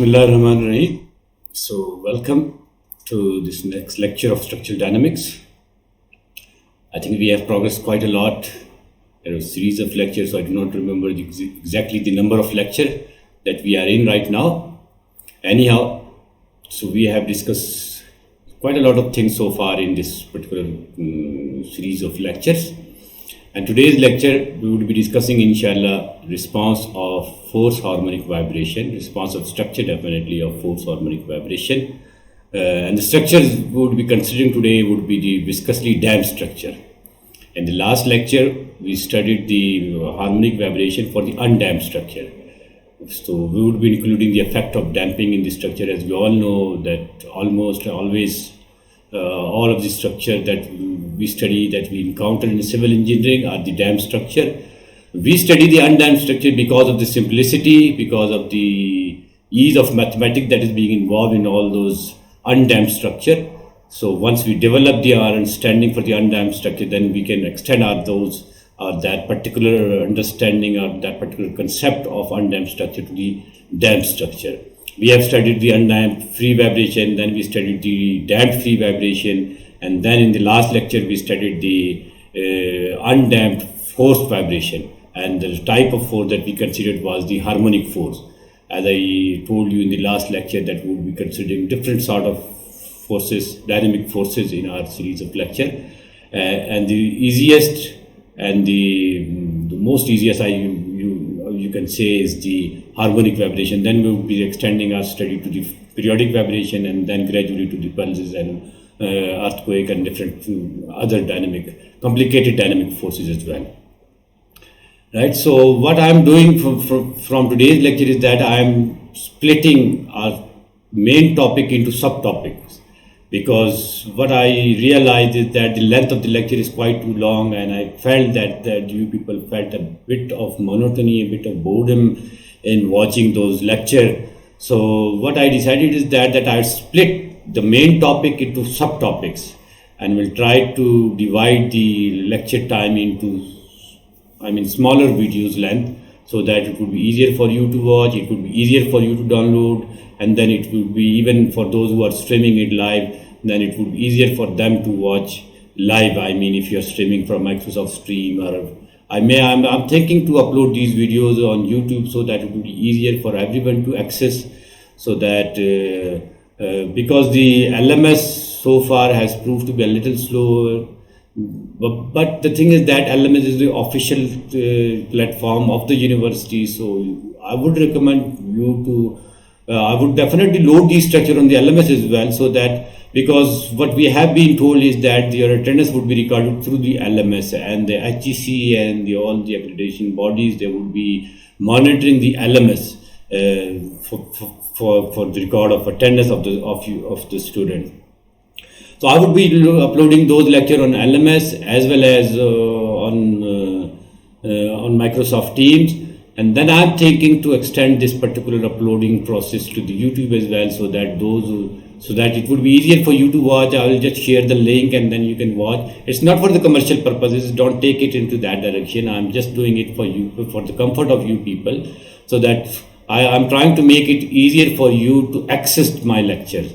Bismillah ar-Rahman ar-Rahim. So, welcome to this next lecture of structural dynamics. I think we have progressed quite a lot. There are a series of lectures, so I do not remember exactly the number of lecture that we are in right now. Anyhow, so we have discussed quite a lot of things so far in this particular series of lectures. And today's lecture, we would be discussing, inshallah, response of force harmonic vibration, response of structure definitely of force harmonic vibration. And the structures we would be considering today would be the viscously damped structure. In the last lecture, we studied the harmonic vibration for the undamped structure. So we would be including the effect of damping in the structure, as we all know that almost always all of the structure that we study, that we encounter in civil engineering are the damped structure. We study the undamped structure because of the simplicity, because of the ease of mathematics that is being involved in all those undamped structure. So once we develop our understanding for the undamped structure, then we can extend that particular understanding or that particular concept of undamped structure to the damped structure. We have studied the undamped free vibration, then we studied the damped free vibration, and then in the last lecture we studied the undamped forced vibration. And the type of force that we considered was the harmonic force. As I told you in the last lecture, that we would be considering different sort of forces, dynamic forces in our series of lecture. And the easiest and the most easiest you can say is the harmonic vibration. Then we will be extending our study to the periodic vibration, and then gradually to the pulses and earthquake and different other complicated dynamic forces as well. Right. So what I am doing from today's lecture is that I am splitting our main topic into subtopics, because what I realized is that the length of the lecture is quite too long, and I felt that you people felt a bit of monotony, a bit of boredom in watching those lectures. So what I decided is that I split the main topic into subtopics, and will try to divide the lecture time into smaller videos length, so that it would be easier for you to watch, it would be easier for you to download, and then it would be, even for those who are streaming it live, then it would be easier for them to watch live. If you're streaming from Microsoft Stream, or I'm thinking to upload these videos on YouTube, so that it would be easier for everyone to access, so that because the LMS so far has proved to be a little slower. But the thing is that LMS is the official platform of the university, so I would recommend you to, I would definitely load the structure on the LMS as well, so that, because what we have been told is that your attendance would be recorded through the LMS, and the HEC and all the accreditation bodies, they would be monitoring the LMS for the record of attendance of the student. So I would be uploading those lectures on LMS as well as on Microsoft Teams, and then I'm thinking to extend this particular uploading process to the YouTube as well, so that it would be easier for you to watch. I will just share the link and then you can watch. It's not for the commercial purposes. Don't take it into that direction. I'm just doing it for you, for the comfort of you people, so that I'm trying to make it easier for you to access my lectures,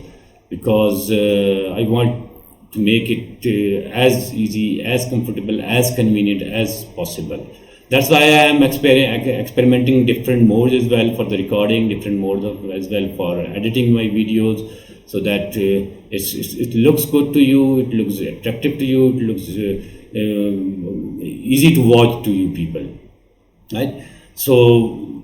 because I want to make it as easy, as comfortable, as convenient as possible. That's why I am experimenting different modes as well for the recording, different modes as well for editing my videos, so that it looks good to you, it looks attractive to you, it looks easy to watch to you people. Right? So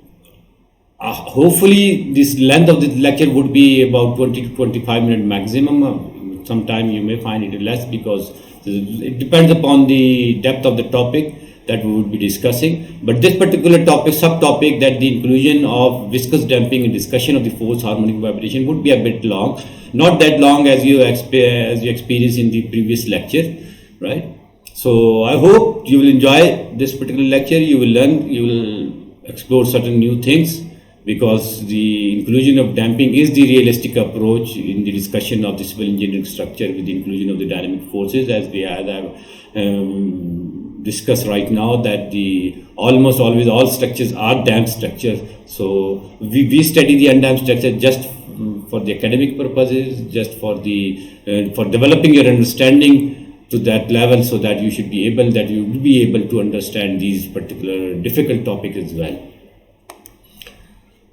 hopefully this length of this lecture would be about 20 to 25 minutes maximum. Sometime you may find it less, because it depends upon the depth of the topic that we would be discussing. But this particular subtopic, that the inclusion of viscous damping and discussion of the force harmonic vibration, would be a bit long, not that long as you experienced in the previous lecture, right? So I hope you will enjoy this particular lecture. You will learn, you will explore certain new things, because the inclusion of damping is the realistic approach in the discussion of the civil engineering structure, with the inclusion of the dynamic forces, as we have discuss right now that the almost always all structures are damped structures. So we study the undamped structure just for the academic purposes, just for the for developing your understanding to that level, so that you will be able to understand these particular difficult topics as well.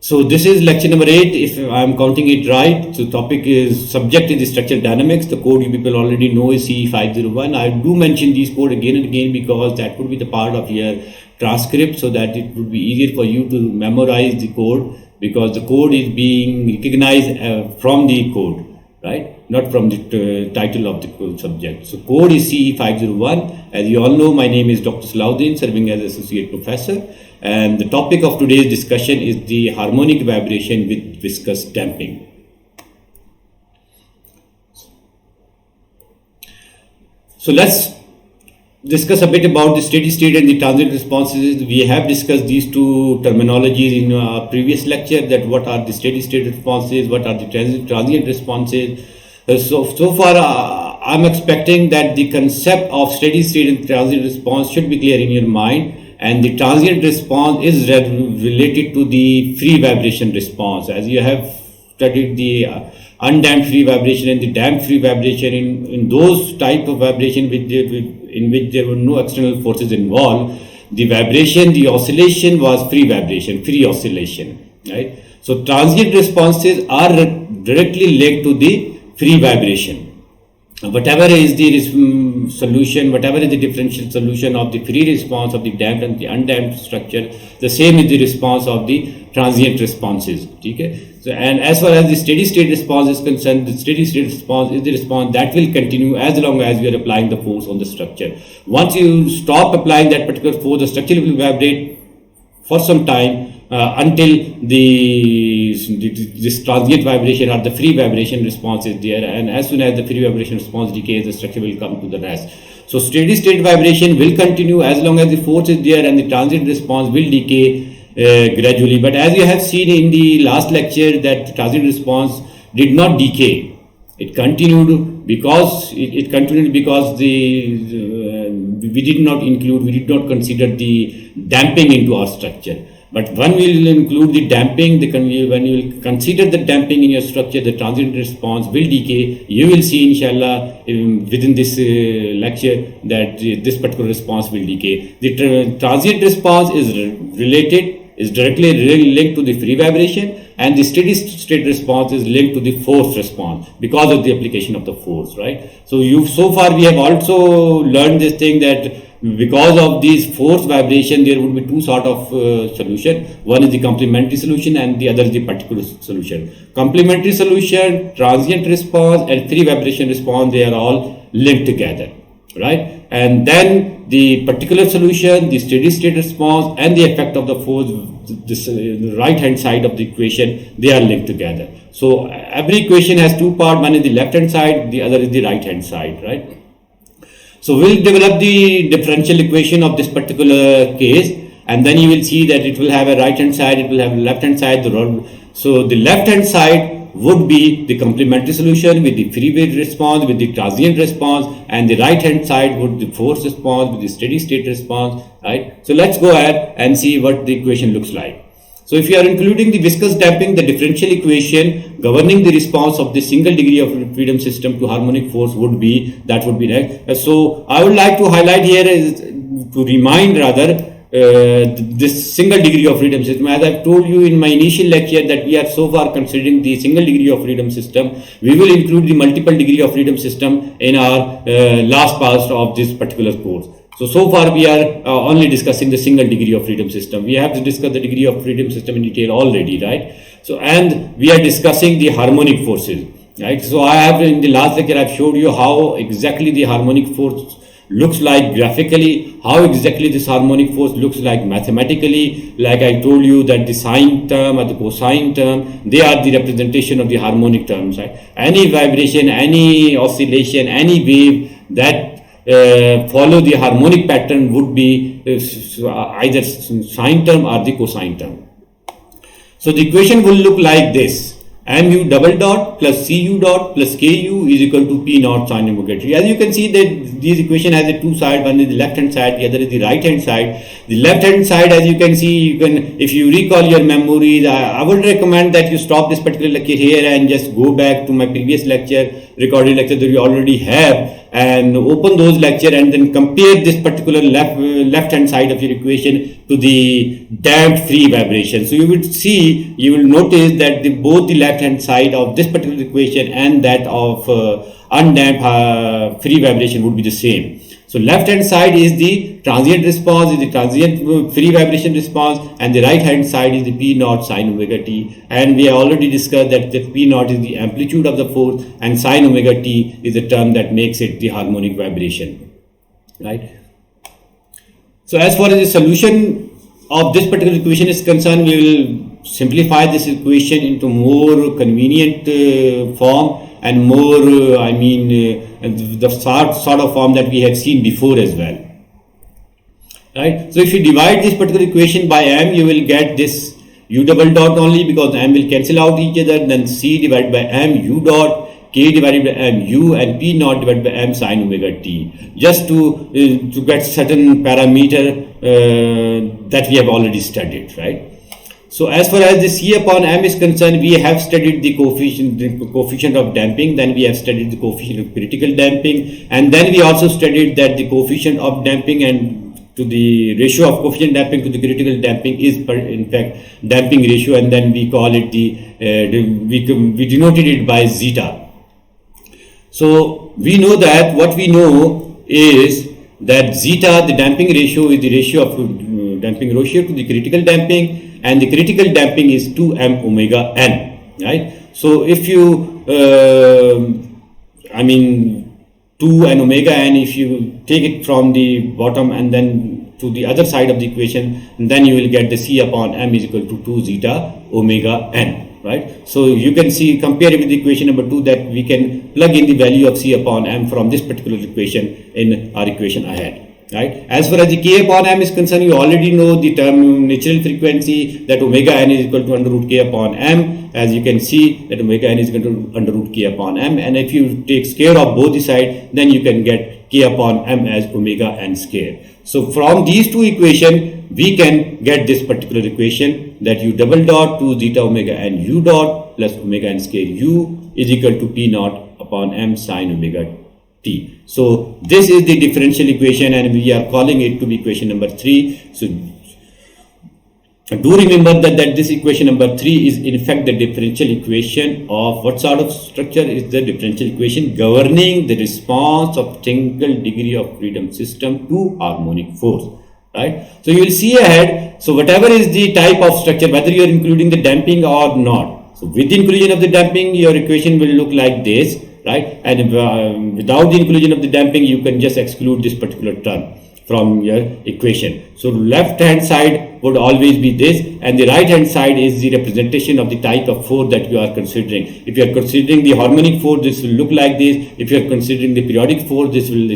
So this is lecture number 8, if I'm counting it right. So topic is subject is the structural dynamics. The code you people already know is CE501. I do mention these code again and again because that would be the part of your transcript, so that it would be easier for you to memorize the code, because the code is being recognized from the code, right? Not from the title of the code subject. So code is CE501. As you all know, my name is Dr. Salahuddin, serving as associate professor. And the topic of today's discussion is the harmonic vibration with viscous damping. So let's discuss a bit about the steady state and the transient responses. We have discussed these two terminologies in our previous lecture, that what are the steady state responses, what are the transient responses. So far I'm expecting that the concept of steady state and transient response should be clear in your mind. And the transient response is related to the free vibration response. As you have studied the undamped free vibration and the damped free vibration, in those type of vibration in which there were no external forces involved, the vibration, the oscillation was free vibration, free oscillation, right? So transient responses are directly linked to the free vibration. Whatever is the solution, whatever is the differential solution of the free response of the damped and the undamped structure, the same is the response of the transient responses. Okay? So, and as far as the steady state response is concerned, the steady state response is the response that will continue as long as we are applying the force on the structure. Once you stop applying that particular force, the structure will vibrate for some time until this transient vibration or the free vibration response is there, and as soon as the free vibration response decays, the structure will come to the rest. So steady state vibration will continue as long as the force is there, and the transient response will decay gradually. But as you have seen in the last lecture, that the transient response did not decay. It continued because we did not consider the damping into our structure. But when we will include the damping, when you will consider the damping in your structure, the transient response will decay. You will see, inshallah, within this lecture, that this particular response will decay. The transient response is directly linked to the free vibration, and the steady state response is linked to the force response because of the application of the force, right? So far we have also learned this thing, that because of these force vibration, there would be two sort of solution. One is the complementary solution and the other is the particular solution. Complementary solution, transient response and free vibration response, they are all linked together, right? And then the particular solution, the steady state response and the effect of the force, the right hand side of the equation, they are linked together. So every equation has two parts, one is the left hand side, the other is the right hand side, right? So we'll develop the differential equation of this particular case, and then you will see that it will have a right hand side, it will have a left hand side. So the left hand side would be the complementary solution with the free wave response, with the transient response, and the right hand side would the force response with the steady state response, right? So let's go ahead and see what the equation looks like. So if you are including the viscous damping, the differential equation governing the response of the single degree of freedom system to harmonic force would be right. So I would like to highlight here to remind rather this single degree of freedom system. As I've told you in my initial lecture that we are so far considering the single degree of freedom system. We will include the multiple degree of freedom system in our last part of this particular course. So far we are only discussing the single degree of freedom system. We have to discuss the degree of freedom system in detail already, right? So, and we are discussing the harmonic forces, right? So I have in the last lecture, I've showed you how exactly the harmonic force looks like graphically, how exactly this harmonic force looks like mathematically. Like I told you that the sine term or the cosine term, they are the representation of the harmonic terms, right? Any vibration, any oscillation, any wave that follow the harmonic pattern would be either sine term or the cosine term. So the equation will look like this, mu double dot plus cu dot plus ku is equal to p naught sine omega t. As you can see that this equation has a two side, one is the left hand side, the other is the right hand side. The left hand side, as you can see, if you recall your memories, I would recommend that you stop this particular lecture here and just go back to my previous lecture, recorded lecture that you already have, and open those lecture and then compare this particular left hand side of your equation to the damped free vibration. So you will notice that both the left hand side of this particular equation and that of undamped free vibration would be the same. So left hand side is the transient response, is the transient free vibration response, and the right hand side is the P naught sine omega t. And we have already discussed that the P naught is the amplitude of the force and sine omega t is the term that makes it the harmonic vibration, right? So as far as the solution of this particular equation is concerned, we will simplify this equation into more convenient form and more, the sort of form that we have seen before as well, right? So if you divide this particular equation by m, you will get this u double dot only, because m will cancel out each other, then c divided by m u dot, k divided by m u, and p naught divided by m sine omega t, just to get certain parameter that we have already studied, right? So as far as the C upon M is concerned, we have studied the coefficient of damping, then we have studied the coefficient of critical damping, and then we also studied that the coefficient of damping and to the ratio of coefficient damping to the critical damping is in fact damping ratio, and then we call it we denoted it by zeta. So we know that what we know is that zeta, the damping ratio, is the ratio of damping ratio to the critical damping, and the critical damping is 2m omega n, right? So if you 2 and omega n, if you take it from the bottom and then to the other side of the equation, then you will get the C upon m is equal to 2 zeta omega n, right? So you can see, compare it with the equation number 2, that we can plug in the value of C upon m from this particular equation in our equation ahead, right? As far as the K upon m is concerned, you already know the term natural frequency, that omega n is equal to under root K upon m. As you can see that omega n is equal to under root K upon m, and if you take square of both the sides, then you can get K upon m as omega n square. So from these two equations, we can get this particular equation, that u double dot 2 zeta omega n u dot plus omega n square u is equal to P naught upon m sine omega t. So this is the differential equation, and we are calling it to be equation number 3. So do remember that this equation number 3 is in fact the differential equation of what sort of structure is the differential equation governing the response of single degree of freedom system to harmonic force, right? So you will see ahead. So whatever is the type of structure, whether you are including the damping or not, so with the inclusion of the damping, your equation will look like this, right? And without the inclusion of the damping, you can just exclude this particular term from your equation. So left hand side would always be this, and the right hand side is the representation of the type of force that you are considering. If you are considering the harmonic force, this will look like this. If you are considering the periodic force, this will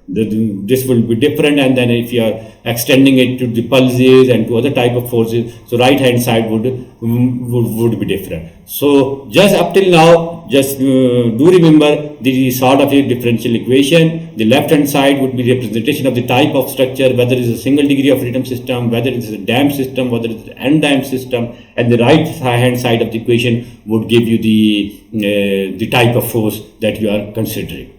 this will be different. And then if you are extending it to the pulses and to other type of forces, so right hand side would be different. So just up till now, just do remember the sort of a differential equation. The left hand side would be representation of the type of structure, whether it is a single degree of freedom system, whether it is a damped system, whether it is an undamped system, and the right hand side of the equation would give you the type of force that you are considering.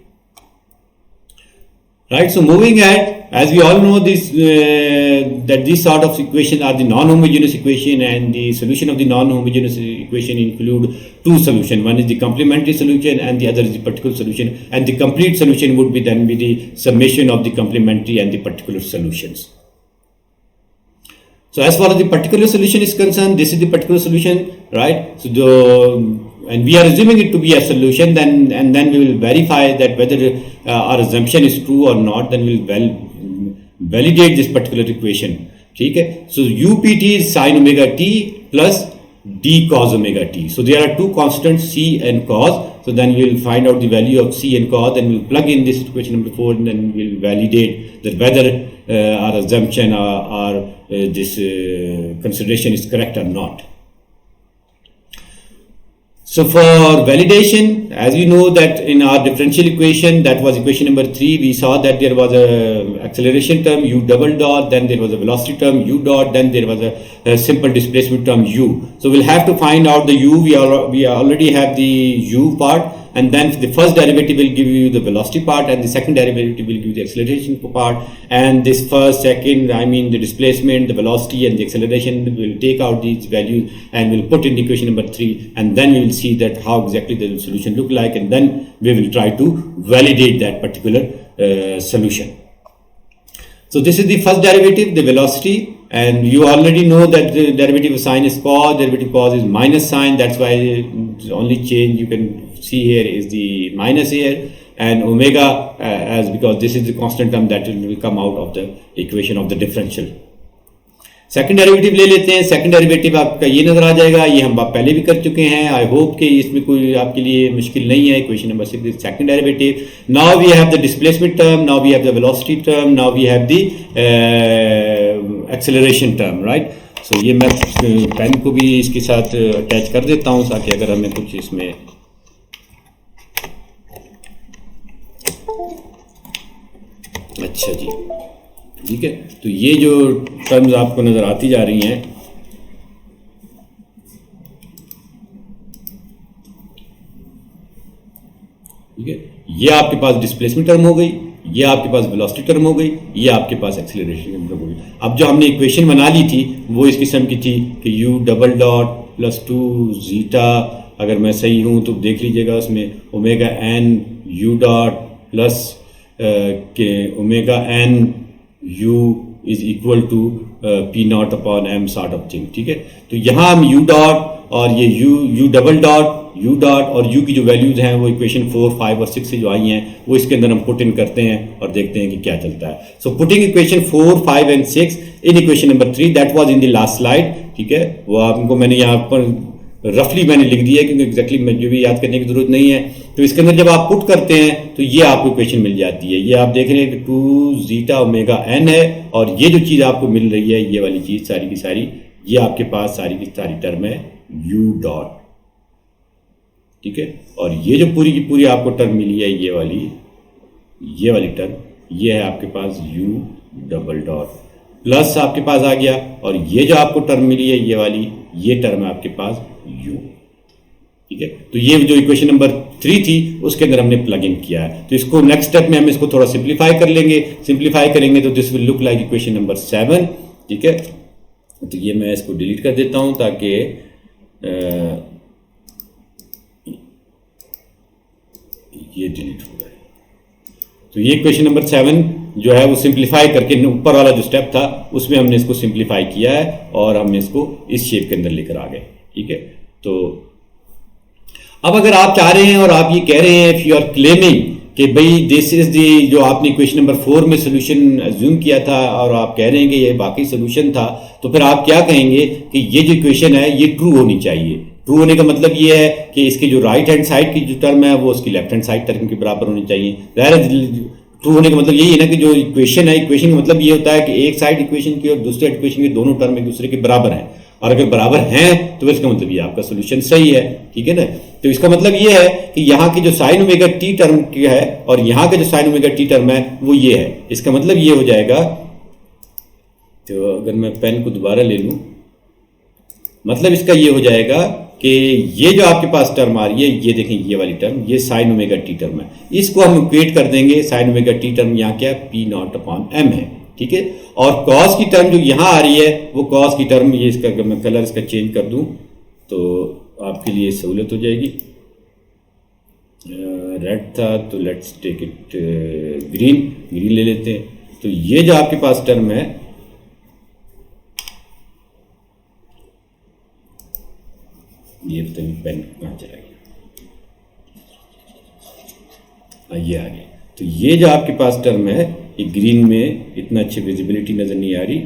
Right, so moving ahead, as we all know this, that these sort of equations are the non-homogeneous equation, and the solution of the non-homogeneous equation include two solutions. One is the complementary solution and the other is the particular solution, and the complete solution would be then be the summation of the complementary and the particular solutions. So as far as the particular solution is concerned, this is the particular solution, right? So and we are assuming it to be a solution, then we will verify that whether our assumption is true or not, then we will validate this particular equation. Okay? So upt is sine omega t plus d cos omega t. So there are two constants, c and cos. So then we will find out the value of c and cos, then we will plug in this equation number 4, and then we will validate that whether our assumption or this consideration is correct or not. So for validation, as we know that in our differential equation, that was equation number 3, we saw that there was a acceleration term u double dot, then there was a velocity term u dot, then there was a simple displacement term u. So we'll have to find out the u. We already have the u part, and then the first derivative will give you the velocity part, and the second derivative will give you the acceleration part. And this first, second, I mean the displacement, the velocity, and the acceleration, will take out these values and we'll put in equation number 3, and then we will see that how exactly the solution look like, and then we will try to validate that particular solution. So this is the first derivative, the velocity, and you already know that the derivative of sine is cos, derivative cos is minus sine. That's why the only change you can see here is the minus here, and omega as because this is the constant term that will come out of the equation of the differential. Second derivative ले लेते हैं. Second derivative आपका ये नजर आ जाएगा, ये हम पहले भी कर चुके हैं. आई होप कि इसमें कोई आपके लिए मुश्किल नहीं है. Equation number 6 is second derivative. Now we have the displacement term, now we have the velocity term, now we have the acceleration term, right. So ये मैं पेन को भी इसके साथ अटैच कर देता हूँ ताकि अगर हमें कुछ इसमें अच्छा जी ठीक है. तो ये जो टर्म्स आपको नजर आती जा रही हैं, ठीक है, ये आपके पास डिस्प्लेसमेंट टर्म हो गई, ये आपके पास वेलोसिटी टर्म हो गई, ये आपके पास एक्सेलरेशन टर्म हो गई. अब जो हमने इक्वेशन बना ली थी वो इस किस्म की थी कि u double dot plus 2 zeta, अगर मैं सही हूं तो देख लीजिएगा, उसमें omega N u dot plus के omega N u is equal to P not upon M sort of thing. ठीक है, तो यहाँ हम u डॉट और ये u double dot u dot और u की जो वैल्यूज हैं वो इक्वेशन 4, 5 और 6 से जो आई हैं वो इसके अंदर हम पुट इन करते हैं और देखते हैं कि क्या चलता है. So putting equation 4, 5 and 6 in equation number 3, that was in the last slide. ठीक है, वो आपको मैंने यहाँ पर रफली मैंने लिख दिया है क्योंकि एग्जैक्टली मुझे भी याद करने की जरूरत नहीं है. तो इसके अंदर जब आप पुट करते हैं तो ये आपको इक्वेशन मिल जाती है. ये आप देख रहे हैं कि 2 जीटा ओमेगा एन है, और ये जो चीज़ आपको मिल रही है ये वाली चीज़ सारी की सारी, ये आपके पास सारी की सारी टर्म है u डॉट. ठीक है, और ये जो पूरी की पूरी आपको टर्म मिली है ये वाली टर्म, ये है आपके पास u डबल डॉट प्लस आपके पास आ गया, और ये जो आपको टर्म मिली है ये वाली, ये टर्म है आपके पास u. ठीक है, तो ये जो इक्वेशन नंबर 3 थी उसके अंदर हमने प्लग इन किया है. तो इसको नेक्स्ट स्टेप में हम इसको थोड़ा सिंप्लीफाई कर लेंगे. सिंप्लीफाई करेंगे तो this will look like equation number 7. ठीक है, तो ये मैं इसको डिलीट कर देता हूं ताकि ये डिलीट हो जाए. तो ये इक्वेशन नंबर 7 जो है वो सिंप्लीफाई करके ऊपर वाला जो स्टेप था उसमें हमने इसको सिंप्लीफाई किया है और हमने इसको इस शेप के अंदर लेकर आ गए. ठीक है, तो अब अगर आप चाह रहे हैं और आप ये कह रहे हैं, इफ यू आर क्लेमिंग कि भाई दिस इज दी, जो आपने क्वेश्चन नंबर 4 में सोल्यूशन अज्यूम किया था और आप कह रहे हैं कि ये बाकी सोल्यूशन था, तो फिर आप क्या कहेंगे कि ये जो इक्वेशन है ये ट्रू होनी चाहिए. ट्रू होने का मतलब ये है कि इसकी जो राइट हैंड साइड की जो टर्म है वो उसकी लेफ्ट हैंड साइड टर्म के बराबर होनी चाहिए. ट्रू होने का मतलब यही है ना कि जो इक्वेशन है, इक्वेशन का मतलब ये होता है कि एक साइड इक्वेशन की और दूसरे इक्वेशन की दोनों टर्म एक दूसरे के बराबर हैं, और अगर बराबर हैं तो इसका मतलब ये आपका सोल्यूशन सही है. ठीक है ना, तो इसका मतलब ये है कि यहाँ की जो साइन ओमेगा टी टर्म है और यहाँ के जो साइन ओमेगा टी टर्म है वो ये है. इसका मतलब ये हो जाएगा, तो अगर मैं पेन को दोबारा ले लूं, मतलब इसका ये हो जाएगा कि ये जो आपके पास टर्म आ रही है, ये देखें ये वाली टर्म, ये साइन ओमेगा टी टर्म है, इसको हम इक्वेट कर देंगे. साइन ओमेगा टी टर्म यहाँ क्या है, पी नॉट अपॉन एम है. ठीक है, और कॉस की टर्म जो यहाँ आ रही है वो कॉस की टर्म, ये इसका अगर मैं कलर इसका चेंज कर दूं तो आपके लिए सहूलत हो जाएगी. रेड था तो लेट्स टेक इट ग्रीन ले लेते हैं. तो ये जो आपके पास टर्म है, ये पता नहीं पेन कहाँ चला गया, ये आ गया. तो ये जो आपके पास टर्म है ये ग्रीन में इतना अच्छी विजिबिलिटी नज़र नहीं आ रही,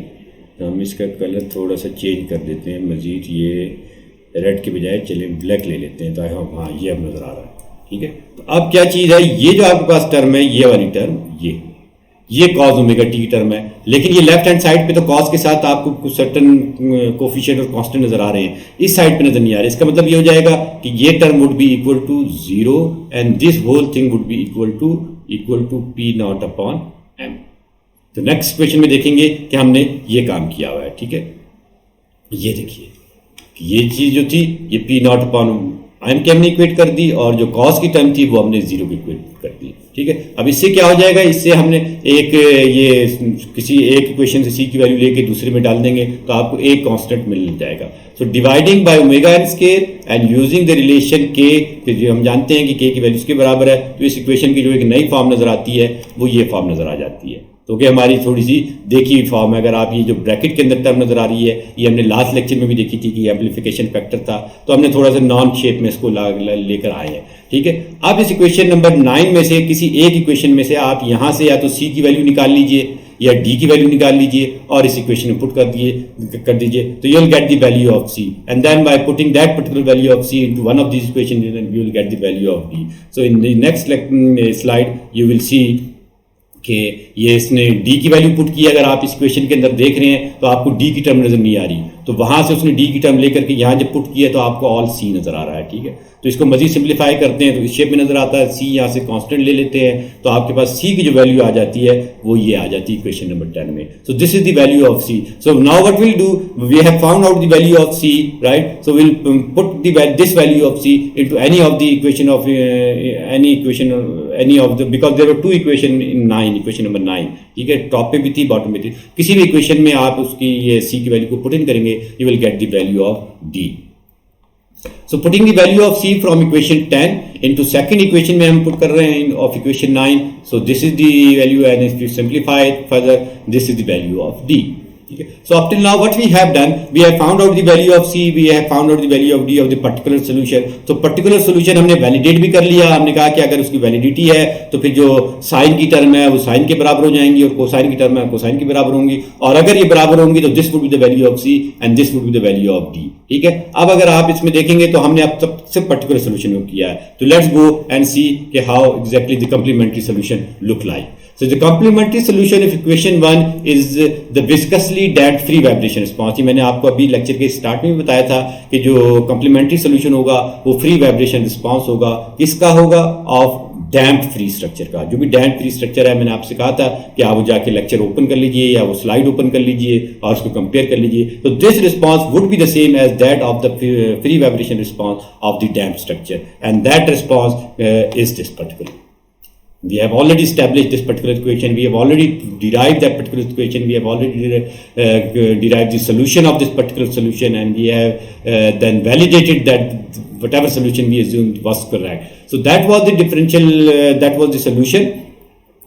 तो हम इसका कलर थोड़ा सा चेंज कर देते हैं मज़ीद. ये रेड के बजाय चलिए ब्लैक ले लेते हैं, तो हाँ ये अब नज़र आ रहा है. ठीक है, तो अब क्या चीज़ है, ये जो आपके पास टर्म है ये वाली टर्म, ये ये कॉज ओमेगा टी की टर्म है, लेकिन ये लेफ्ट हैंड साइड पे तो कॉज के साथ आपको कुछ सर्टन कोफिशिएंट और कांस्टेंट नजर आ रहे हैं, इस साइड पे नजर नहीं आ रहे। इसका मतलब ये हो जाएगा कि ये term would be equal to 0 and this whole thing would be equal to P not upon m. तो नेक्स्ट क्वेश्चन में देखेंगे कि हमने ये काम किया हुआ है, ठीक है। ये देखिए ये चीज जो थी ये पी नॉट अपॉन एम के हमने इक्वेट कर दी, और जो कॉस की टर्म थी वो हमने 0 की इक्वेट कर दी, ठीक है। अब इससे क्या हो जाएगा, इससे हमने एक ये किसी एक इक्वेशन से सी की वैल्यू लेके दूसरे में डाल देंगे तो आपको एक कांस्टेंट मिल जाएगा। So dividing by omega n square and using the relation के, जो हम जानते हैं कि के की वैल्यू इसके बराबर है, तो इस इक्वेशन की जो एक नई फॉर्म नजर आती है वो ये फॉर्म नजर आ जाती है। तो कि हमारी थोड़ी सी देखी हुई फॉर्म है। अगर आप ये जो ब्रैकेट के अंदर टर्म नजर आ रही है, ये हमने लास्ट लेक्चर में भी देखी थी कि एम्पलीफिकेशन फैक्टर था, तो हमने थोड़ा सा नॉन शेप में इसको लेकर आए हैं, ठीक है। अब इस इक्वेशन नंबर 9 में से किसी एक इक्वेशन में से आप यहाँ से या तो सी की वैल्यू निकाल लीजिए या डी की वैल्यू निकाल लीजिए और इस इक्वेशन में पुट कर दीजिए, तो you will get the value of c, and then by putting that particular value of c into one of this equation you will get the value of d. So in the next slide you will see कि ये इसने D की value put की। अगर आप इस question के अंदर देख रहे हैं तो आपको डी की टर्म नजर नहीं आ रही, तो वहां से उसने डी की टर्म लेकर के यहाँ जब पुट किया तो आपको ऑल सी नजर आ रहा है, ठीक है। तो इसको मजीद सिंप्लीफाई करते हैं तो इस शेप में नजर आता है, सी यहाँ से कांस्टेंट ले लेते हैं तो आपके पास सी की जो वैल्यू आ जाती है वो ये आ जाती है इक्वेशन नंबर 10 में। So this is the value of c. So now what will do, we have found out the value of c, right. So will put this value of c into any of the equation of any of the, because there were two equation in 9, equation number 9, ठीक है। Top पे भी थी bottom में थी, किसी भी equation में आप उसकी ये सी की वैल्यू को पुट इन करेंगे, you will get the value of D. So putting the value of c from equation 10 into second equation में हम put कर रहे हैं of equation 9, so this is the value, and if you simplify it further, this is the value of d. Okay. So up till now what we have done, we have found out the value of c, we have found out the value of d of the particular solution. तो particular solution हमने validate भी कर लिया, हमने कहा कि अगर उसकी validity है तो फिर जो sin की टर्म है वो sin के बराबर हो जाएंगी और cosine की टर्म है cosine के बराबर होंगी, और अगर ये बराबर होंगी तो this would be the value of c and this would be the value of d, ठीक है। अब अगर आप इसमें देखेंगे तो हमने अब तक सिर्फ particular solution किया है, तो let's go and see कि how exactly the complementary solution look like. So the complementary solution of equation 1 is the viscously damped free vibration response। ये मैंने आपको अभी लेक्चर के स्टार्ट में भी बताया था कि जो complementary solution होगा वो free vibration response होगा, किसका होगा, of damped free structure का। जो भी damped free structure है, मैंने आपसे कहा था कि आप वो जाके लेक्चर ओपन कर लीजिए या वो स्लाइड ओपन कर लीजिए और उसको कंपेयर कर लीजिए। तो this response would be the same as that of the free vibration response of the damped structure, and that response is this particular. We have already established this particular equation, we have already derived that particular equation, we have already derived the solution of this particular solution, and we have then validated that whatever solution we assumed was correct. So that was the differential, that was the solution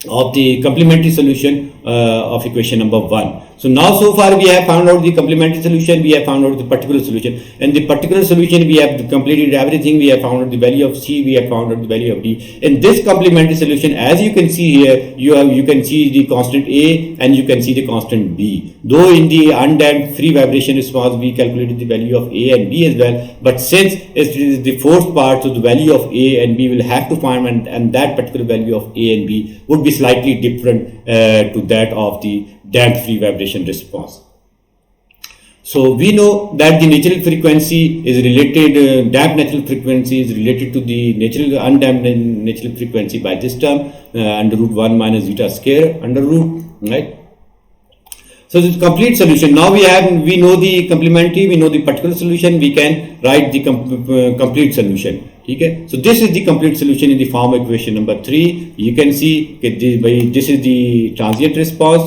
of the complementary solution of equation number 1. So now so far we have found out the complementary solution, we have found out the particular solution, and the particular solution we have completed everything, we have found out the value of c, we have found out the value of d. In this complementary solution, as you can see here, you can see the constant a and you can see the constant b. Though in the undamped free vibration response we calculated the value of a and b as well, but since it is the forced part, so the value of a and b will have to find, and that particular value of a and b would be slightly different to that of the damped free vibration response. So we know that the natural frequency is related, damped natural frequency is related to the undamped natural frequency by this term, under root 1 minus zeta square under root, right? So this complete solution. Now we know the complementary, we know the particular solution, we can write the complete solution. ठीक है। So this is the complete solution in the form of equation number 3. You can see this is the transient response.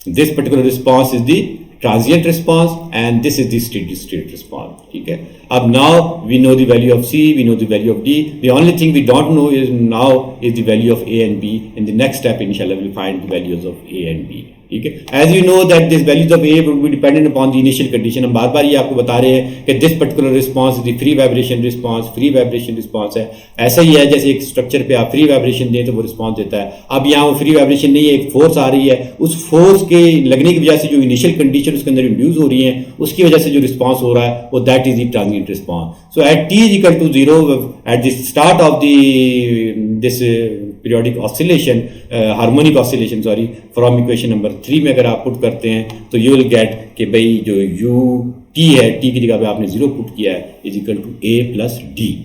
This particular response is the transient response, and this is the steady state response. ठीक है। अब now we know the value of c, we know the value of d. The only thing we don't know is now is the value of a and b. In the next step, inshallah, we'll find the values of a and b. ठीक है। As you know that this values of a will be dependent upon the initial condition. हम बार बार ये आपको बता रहे हैं कि this particular response is the free vibration response है। ऐसा ही है जैसे एक स्ट्रक्चर पे आप free vibration दें तो वो रिस्पॉन्स देता है। अब यहाँ वो free vibration नहीं है, एक फोर्स आ रही है, उस फोर्स के लगने की वजह से जो इनिशियल कंडीशन उसके अंदर इंड्यूस हो रही है, उसकी वजह से जो रिस्पॉन्स हो रहा है वो that is the transient response. So at t is equal to 0, at the start of the this periodic oscillation, harmonic oscillation sorry, from equation number 3 में अगर आप पुट करते हैं तो यू विल गेट कि भाई जो यू टी है, टी की जगह पे आपने 0 पुट किया है, is equal to a plus d.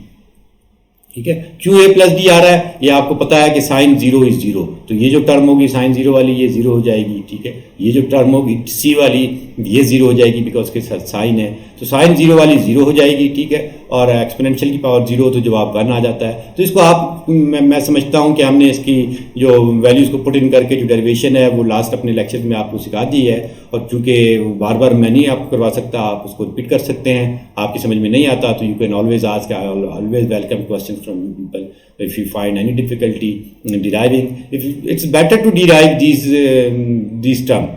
ठीक है, क्यों ए प्लस डी आ रहा है, ये आपको पता है कि साइन 0 इज 0, तो ये जो टर्म होगी साइन 0 वाली ये 0 हो जाएगी। ठीक है, ये जो टर्म होगी सी वाली ये 0 हो जाएगी बिकॉज के साथ साइन है, तो साइन 0 वाली 0 हो जाएगी। ठीक है, और एक्सपोनेंशियल की पावर 0 तो जवाब 1 आ जाता है। तो इसको आप मैं समझता हूं कि हमने इसकी जो वैल्यूज को पुट इन करके जो डेरिवेशन है वो लास्ट अपने लेक्चर में आपको सिखा दी है, और चूंकि बार बार मैं नहीं आपको करवा सकता, आप उसको रिपीट कर सकते हैं। आपकी समझ में नहीं आता तो you can always ask, I always welcome question from you people if you find any difficulty in deriving, if it's better to derive these term।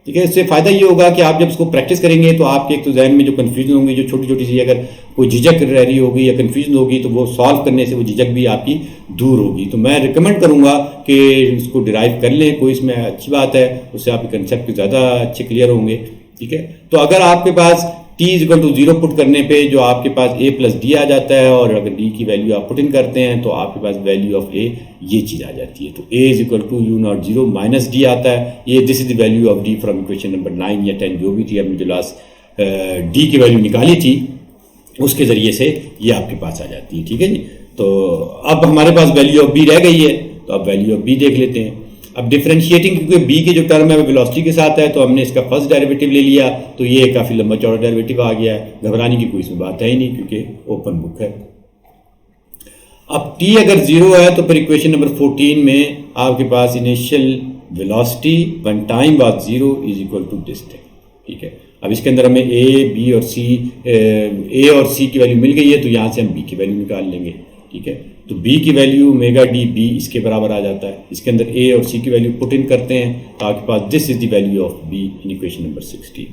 ठीक है, इससे फायदा ये होगा कि आप जब इसको प्रैक्टिस करेंगे तो आपके एक तो जहन में जो कन्फ्यूजन होंगी, जो छोटी छोटी सी अगर कोई झिझक रह रही होगी या कन्फ्यूजन होगी, तो वो सॉल्व करने से वो झिझक भी आपकी दूर होगी। तो मैं रिकमेंड करूंगा कि इसको डिराइव कर लें, कोई इसमें अच्छी बात है, उससे आपके कंसेप्ट ज़्यादा अच्छे क्लियर होंगे। ठीक है, तो अगर आपके पास t is equal to 0 put करने पे जो आपके पास a प्लस डी आ जाता है, और अगर d की वैल्यू आप पुट इन करते हैं तो आपके पास वैल्यू ऑफ a ये चीज़ आ जाती है। तो a is equal to u not 0 minus d आता है, ये this is the value of d from equation number 9 या 10 जो भी थी, हमने जो लास्ट d की वैल्यू निकाली थी उसके ज़रिए से ये आपके पास आ जाती है। ठीक है जी, तो अब हमारे पास वैल्यू ऑफ b रह गई है, तो अब वैल्यू ऑफ b देख लेते हैं। अब डिफरेंशिएटिंग, क्योंकि b के जो टर्म है वो वेलोसिटी के साथ है, तो हमने इसका फर्स्ट डेरिवेटिव ले लिया, तो ये काफ़ी लंबा चौड़ा डेरिवेटिव आ गया है, घबराने की कोई इसमें बात है ही नहीं क्योंकि ओपन बुक है। अब t अगर 0 है तो फिर इक्वेशन नंबर 14 में आपके पास initial velocity one time was 0 is equal to distance. ठीक है, अब इसके अंदर हमें a b और c की वैल्यू मिल गई है, तो यहाँ से हम b की वैल्यू निकाल लेंगे। ठीक है, तो b की वैल्यू ओमेगा डी बी इसके बराबर आ जाता है। इसके अंदर a और c की वैल्यू पुट इन करते हैं तो आपके पास this is the value of b in equation number 16।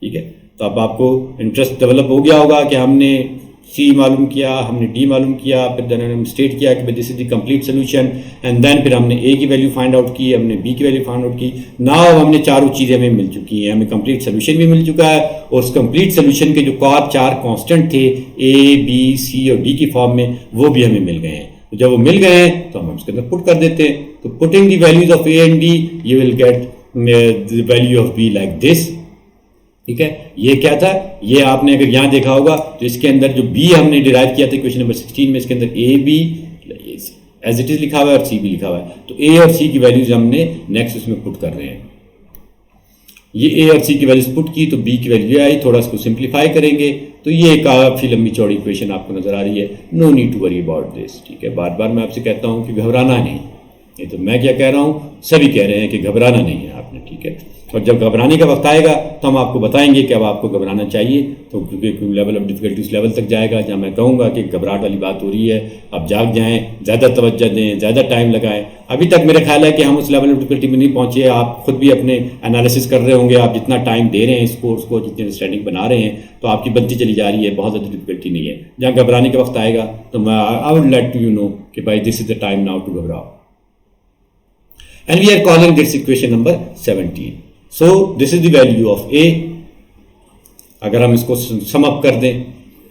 ठीक है, तो अब आपको इंटरेस्ट डेवलप हो गया होगा कि हमने c मालूम किया, हमने d मालूम किया, फिर देन हमने स्टेट किया कि this is the complete solution, and then फिर हमने a की वैल्यू फाइंड आउट की, हमने b की वैल्यू फाइंड आउट की। नाउ हमने चारों चीज़ें हमें मिल चुकी हैं, हमें कंप्लीट सोल्यूशन भी मिल चुका है, और उस कंप्लीट सोल्यूशन के जो चार कांस्टेंट थे a b c और d की फॉर्म में वो भी हमें मिल गए हैं। तो जब वो मिल गए हैं तो हम उसके अंदर पुट कर देते हैं। तो putting the values of a and d you will get the value of b like this. ठीक है, ये क्या था, ये आपने अगर यहाँ देखा होगा तो इसके अंदर जो b हमने डिराइव किया था इक्वेशन नंबर 16 में, इसके अंदर a b as it is लिखा हुआ है और c भी लिखा हुआ है, तो a और c की वैल्यूज हमने नेक्स्ट उसमें पुट कर रहे हैं। ये a और c की वैल्यूज पुट की तो b की वैल्यू आई, थोड़ा इसको सिंप्लीफाई करेंगे तो ये काफ़ी लंबी चौड़ी इक्वेशन आपको नजर आ रही है। No need to worry about this. ठीक है, बार बार मैं आपसे कहता हूँ कि घबराना नहीं, ये तो मैं क्या कह रहा हूँ, सभी कह रहे हैं कि घबराना नहीं है आपने। ठीक है, और जब घबराने का वक्त आएगा तो हम आपको बताएंगे कि अब आपको घबराना चाहिए, तो क्योंकि लेवल ऑफ डिफिकल्टी उस लेवल तक जाएगा जहाँ मैं कहूँगा कि घबराहट वाली बात हो रही है, अब जाग जाएं, ज़्यादा तवज्जो दें, ज़्यादा टाइम लगाएं। अभी तक मेरा ख्याल है कि हम उस लेवल ऑफ डिफिकल्टी में नहीं पहुँचे, आप खुद भी अपने एनालिसिस कर रहे होंगे, आप जितना टाइम दे रहे हैं इस कोर्स को, जितनी अंडरस्टैंडिंग बना रहे हैं, तो आपकी बनती चली जा रही है, बहुत ज़्यादा डिफिकल्टी नहीं है। जहाँ घबराने का वक्त आएगा तो मैं I would like to you know कि भाई this is the time now to घबराओ। And we are calling this equation number 17। So this is the value of a। अगर हम इसको सम अप कर दें,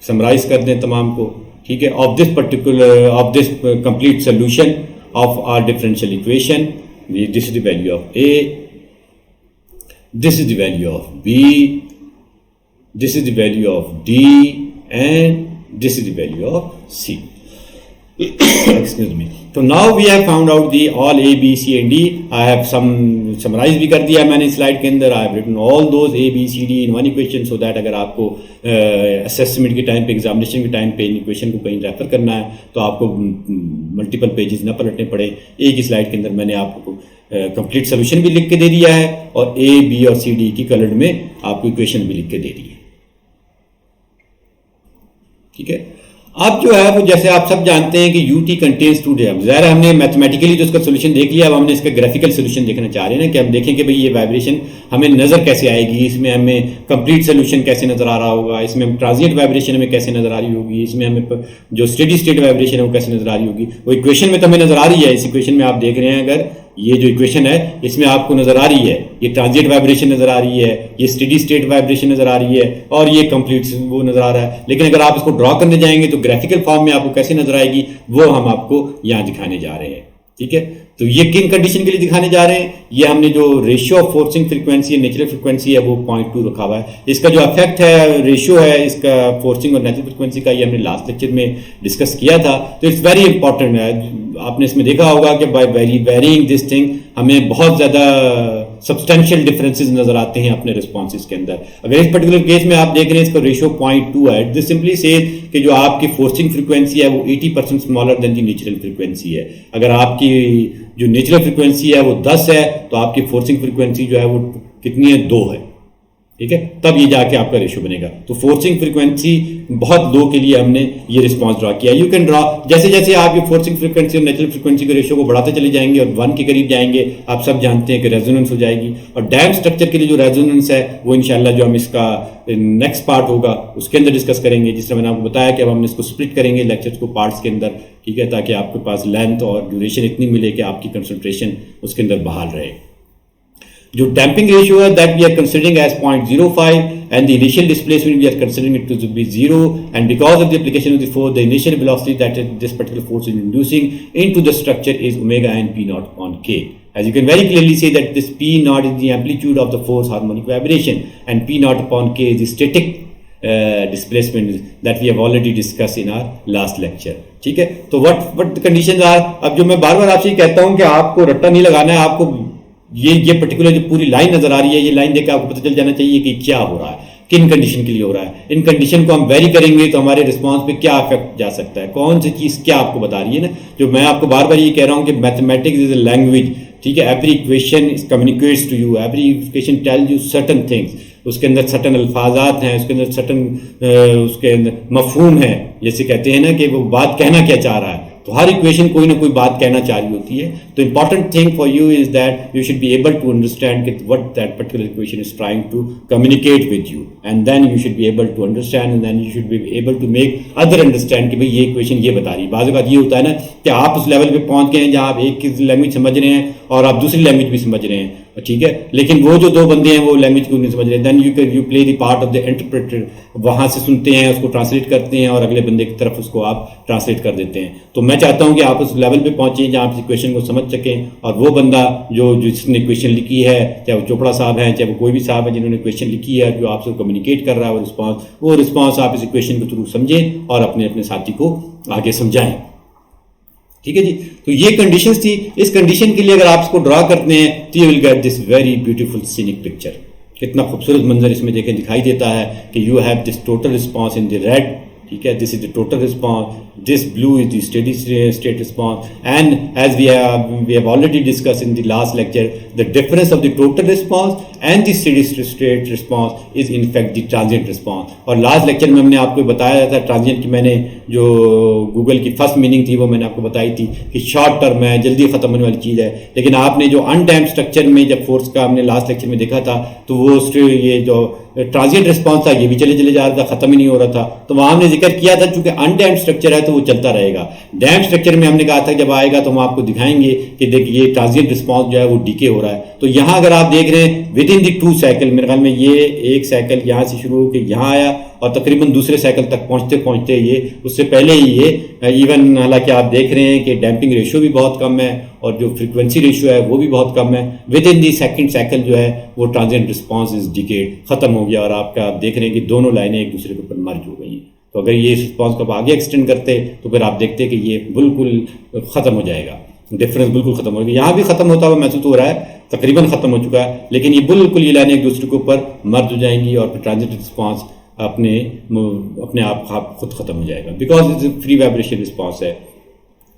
समराइज कर दें तमाम को, ठीक है, of this complete solution of our differential equation, this is the value of a, this is the value of b, this is the value of d, and this is the value of c. Excuse me. So now we have found out the all a b c and d. I have summarize भी कर दिया मैंने slide के अंदर. I have written all those a b c d in one equation so that अगर आपको assessment के time पे, एग्जामिनेशन के टाइम पे इन इक्वेशन को कहीं रेफर करना है तो आपको मल्टीपल पेजेस ना पलटने पड़े. एक ही स्लाइड के अंदर मैंने आपको कंप्लीट सोल्यूशन भी लिख के दे दिया है और a b और c d की कलर्ड में आपको इक्वेशन भी लिख के दे दी है. ठीक है. अब जो है वो जैसे आप सब जानते हैं कि ut कंटेन्स टू डेम. ज़ाहिर है हमने मैथमेटिकली तो उसका सोल्यूशन देख लिया, अब हमने इसका ग्राफिकल सोल्यूशन देखना चाह रहे हैं ना, कि हम देखें कि भाई ये वाइब्रेशन हमें नज़र कैसे आएगी, इसमें हमें कंप्लीट सोल्यूशन कैसे नज़र आ रहा होगा, इसमें हम ट्रांजिएंट वाइब्रेशन हमें कैसे नज़र आ रही होगी, इसमें हमें जो स्टेडी स्टेट वाइब्रेशन है वो कैसे नज़र आ रही होगी. वो इक्वेशन में तो हमें नज़र आ रही है. इस इक्वेशन में आप देख रहे हैं, अगर ये जो इक्वेशन है इसमें आपको नजर आ रही है ये ट्रांजिएंट वाइब्रेशन नजर आ रही है, ये स्टेडी स्टेट वाइब्रेशन नजर आ रही है और ये कंप्लीट वो नजर आ रहा है. लेकिन अगर आप इसको ड्रॉ करने जाएंगे तो ग्राफिकल फॉर्म में आपको कैसे नजर आएगी वो हम आपको यहाँ दिखाने जा रहे हैं. ठीक है, तो ये किन कंडीशन के लिए दिखाने जा रहे हैं, ये हमने जो रेशियो ऑफ फोर्सिंग फ्रीक्वेंसी है, नेचुरल फ्रीक्वेंसी है, वो 0.2 रखा हुआ है। इसका जो इफेक्ट है, रेशियो है इसका फोर्सिंग और नेचुरल फ्रीक्वेंसी का, ये हमने लास्ट लेक्चर में डिस्कस किया था। तो इट्स वेरी इंपॉर्टेंट है, आपने इसमें देखा होगा कि बाय वेरीइंग दिस थिंग हमें बहुत ज़्यादा सब्सटेंशियल डिफरेंसेस नजर आते हैं अपने रिस्पॉन्सेज के अंदर। अगर इस पर्टिकुलर केस में आप देख रहे हैं इसका रेशियो 0.2 है, दिस सिंपली से कि जो आपकी फोर्सिंग फ्रीक्वेंसी है वो 80% smaller than the natural frequency है। अगर आपकी जो नेचुरल फ्रीक्वेंसी है वो 10 है तो आपकी फोर्सिंग फ्रीक्वेंसी जो है वो कितनी है, 2 है। ठीक है, तब ये जाके आपका रेशियो बनेगा। तो फोर्सिंग फ्रीक्वेंसी बहुत लो के लिए हमने ये रिस्पांस ड्रा किया। यू कैन ड्रा, जैसे जैसे आप ये फोर्सिंग फ्रीक्वेंसी और नेचुरल फ्रीक्वेंसी के रेशियो को बढ़ाते चले जाएंगे और 1 के करीब जाएंगे, आप सब जानते हैं कि रेजोनेंस हो जाएगी। और डैम स्ट्रक्चर के लिए जो रेजोनेंस है वो इंशाल्लाह जो हम इसका नेक्स्ट पार्ट होगा उसके अंदर डिस्कस करेंगे। जिस तरह मैंने आपको बताया कि अब हम इसको स्प्लिट करेंगे लेक्चर्स को पार्ट्स के अंदर, ठीक है, ताकि आपके पास लेंथ और ड्यूरेशन इतनी मिले कि आपकी कंसंट्रेशन उसके अंदर बहाल रहे। जो डैम्पिंग रेशियो है that we are considering as 0.05 and the initial displacement we are considering it to be 0, and because of the application of the force, the initial velocity that this particular force is inducing into the structure is omega n p naught upon k. As you can very clearly see that this p naught is the amplitude of the force harmonic vibration and p naught upon k is the static displacement that we have already discussed in our last lecture. ठीक है, तो what the conditions are। अब जो मैं बार बार आपसे कहता हूं कि आपको रट्टा नहीं लगाना है, आपको ये पर्टिकुलर जो पूरी लाइन नजर आ रही है, ये लाइन देख के आपको पता चल जाना चाहिए कि क्या हो रहा है, किन कंडीशन के लिए हो रहा है। इन कंडीशन को हम वेरी करेंगे तो हमारे रिस्पांस पे क्या इफेक्ट जा सकता है, कौन सी चीज क्या आपको बता रही है ना। जो मैं आपको बार बार ये कह रहा हूँ कि मैथमेटिक्स इज अ लैंग्वेज, ठीक है। Every equation communicates to you, every equation tell you certain things, उसके अंदर सर्टन अल्फाजात हैं, उसके अंदर सर्टन उसके अंदर मफहूम है, जैसे कहते हैं ना कि वो बात कहना क्या चाह रहा है। तो हर इक्वेशन कोई ना कोई बात कहना चाह रही होती है। तो important thing for you is that you should be able to understand what that particular equation is trying to communicate with you, and then you should be able to understand, and then you should be able to make other understand कि भाई ये equation ये बता रही है। बाज़ बात ये होता है ना कि आप उस लेवल पे पहुंच गए हैं जहां आप एक लैंग्वेज समझ रहे हैं और आप दूसरी लैंग्वेज भी समझ रहे हैं, ठीक है, लेकिन वो जो दो बंदे हैं वो लैंग्वेज को नहीं समझ रहे, then you play the part of the interpreter, वहां से सुनते हैं, उसको ट्रांसलेट करते हैं और अगले बंदे की तरफ उसको आप ट्रांसलेट कर देते हैं। तो मैं चाहता हूं कि आप उस लेवल पे पहुंचे जहां आप इस इक्वेशन को समझ सकें, और वो बंदा जो जिसने इक्वेशन लिखी है, चाहे वो चोपड़ा साहब हैं, चाहे वो कोई भी साहब है जिन्होंने इक्वेशन लिखी है, जो आपसे कम्युनिकेट कर रहा है वो रिस्पॉन्स आप इस इक्वेशन के थ्रू समझें और अपने साथी को आगे समझाएं। ठीक है जी, तो ये कंडीशंस थी। इस कंडीशन के लिए अगर आप इसको ड्रा करते हैं तो you will get this very beautiful scenic picture. कितना खूबसूरत मंजर इसमें देखें दिखाई देता है कि you have this total response in the red, ठीक है, this is the total response, this blue is the steady state response, and as we have already discuss in the last lecture, the difference of the total response and the steady state response is in fact the transient response. और last lecture में हमने आपको बताया था transient की, मैंने जो Google की फर्स्ट मीनिंग थी वो मैंने आपको बताई थी कि शॉर्ट टर्म है, जल्दी खत्म होने वाली चीज़ है। लेकिन आपने जो अनडैम्प्ड स्ट्रक्चर में जब फोर्स का हमने लास्ट लेक्चर में देखा था तो वो ये जो ट्रांजिएंट रिस्पांस था ये भी चले जा रहा था, खत्म ही नहीं हो रहा था। तो वहां हमने जिक्र किया था चूंकि अनडैम्प्ड स्ट्रक्चर है तो वो चलता रहेगा। डैम्प्ड स्ट्रक्चर में हमने कहा था जब आएगा तो हम आपको दिखाएंगे कि देखिए ये ट्रांजिएंट रिस्पांस जो है वो डीके हो रहा है। तो यहाँ अगर आप देख रहे हैं विद इन द 2 साइकिल, मेरे ख्याल में ये एक साइकिल यहाँ से शुरू होकर यहाँ आया और तकरीबन दूसरे साइकिल तक पहुंचते पहुंचते ये उससे पहले ही ये इवन, हालांकि आप देख रहे हैं कि डैम्पिंग रेशियो भी बहुत कम है और जो फ्रीक्वेंसी रेशियो है वो भी बहुत कम है। With in the second cycle जो है वो ट्रांजिएंट रिस्पांस इज डिकेड खत्म हो गया और आपका आप देख रहे हैं कि दोनों लाइनें एक दूसरे के ऊपर मर्ज हो गई हैं। तो अगर ये रिस्पांस को आप आगे एक्सटेंड करते तो फिर आप देखते कि ये बिल्कुल खत्म हो जाएगा, डिफरेंस बिल्कुल खत्म हो गया। यहाँ भी खत्म होता हुआ महसूस हो रहा है, तकरीबन खत्म हो चुका है, लेकिन ये बिल्कुल ये लाइनें एक दूसरे के ऊपर मर्ज हो जाएंगी और फिर ट्रांजिएंट रिस्पांस अपने आप खुद खत्म हो जाएगा, because it's free vibration response है।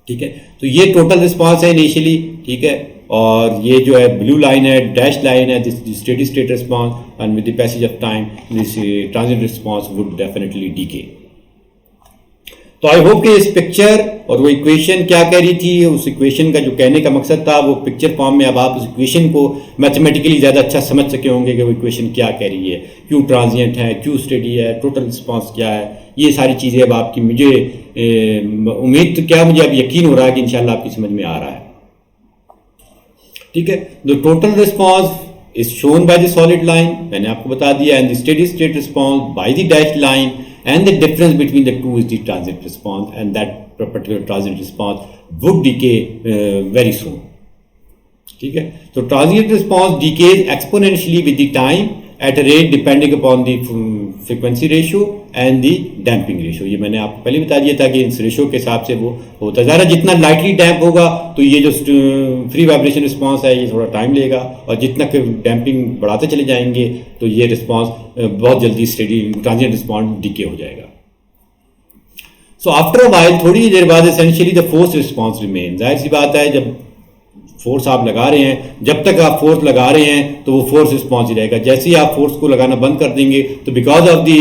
ठीक है, तो ये टोटल रिस्पांस है इनिशियली, ठीक है, और ये जो है ब्लू लाइन है, डैश लाइन है, this steady state response, and with the passage of time this transient response would definitely decay. तो आई होप कि इस पिक्चर और वो इक्वेशन क्या कह रही थी, उस इक्वेशन का जो कहने का मकसद था वो पिक्चर फॉर्म में अब आप उस इक्वेशन को मैथमेटिकली ज़्यादा अच्छा समझ सके होंगे कि वो इक्वेशन क्या कह रही है, क्यों ट्रांजिएंट है, क्यों स्टेडी है, टोटल रिस्पांस क्या है, ये सारी चीज़ें अब आपकी मुझे उम्मीद तो क्या मुझे अब यकीन हो रहा है कि इंशाल्लाह आपकी समझ में आ रहा है। ठीक है, the total response is shown by the solid line, मैंने आपको बता दिया, and the steady state response by the dash line, and the difference between the two is the transient response, and that particular transient response would decay very soon. ठीक है, तो transient response decays exponentially with the time at a rate depending upon the frequency ratio and the damping ratio. ये मैंने आपको पहले बता दिया था कि इस रेशियो के हिसाब से वो होता है. ज़्यादा जितना लाइटली डैम्प होगा तो ये जो फ्री वाइब्रेशन रिस्पॉन्स है ये थोड़ा टाइम लेगा, और जितना डैम्पिंग बढ़ाते चले जाएंगे तो ये रिस्पॉन्स बहुत जल्दी स्टेडी ट्रांजिएंट रिस्पॉन्स डीके हो जाएगा. सो आफ्टर अ वाइल, थोड़ी देर बाद, essentially the force response remain. जाहिर सी बात है, जब फोर्स आप लगा रहे हैं, जब तक आप फोर्स लगा रहे हैं तो वो फोर्स रिस्पॉन्स ही रहेगा. जैसे ही आप फोर्स को लगाना बंद कर देंगे तो बिकॉज ऑफ दी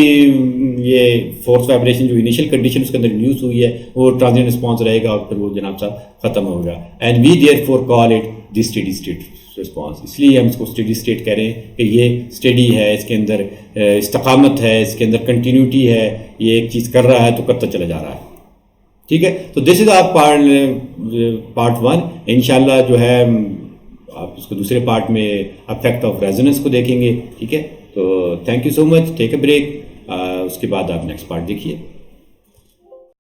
ये फोर्स वाइब्रेशन जो इनिशियल कंडीशन उसके अंदर इंड्यूस हुई है वो ट्रांजिएंट रिस्पॉन्स रहेगा और फिर वो जनाब साहब खत्म होगा. And we therefore call it the steady state response. इसलिए हम इसको स्टेडी स्टेट कह रहे हैं कि ये स्टेडी है, इसके अंदर इस्तकामत है, इसके अंदर कंटिन्यूटी है, ये एक चीज़ कर रहा है तो करता चला जा रहा है. ठीक है, तो दिस इज आप पार्ट 1. इंशाल्लाह जो है आप इसको दूसरे पार्ट में अफेक्ट ऑफ रेजोनेंस को देखेंगे. ठीक है, तो thank you so much. Take a break. उसके बाद आप नेक्स्ट पार्ट देखिए.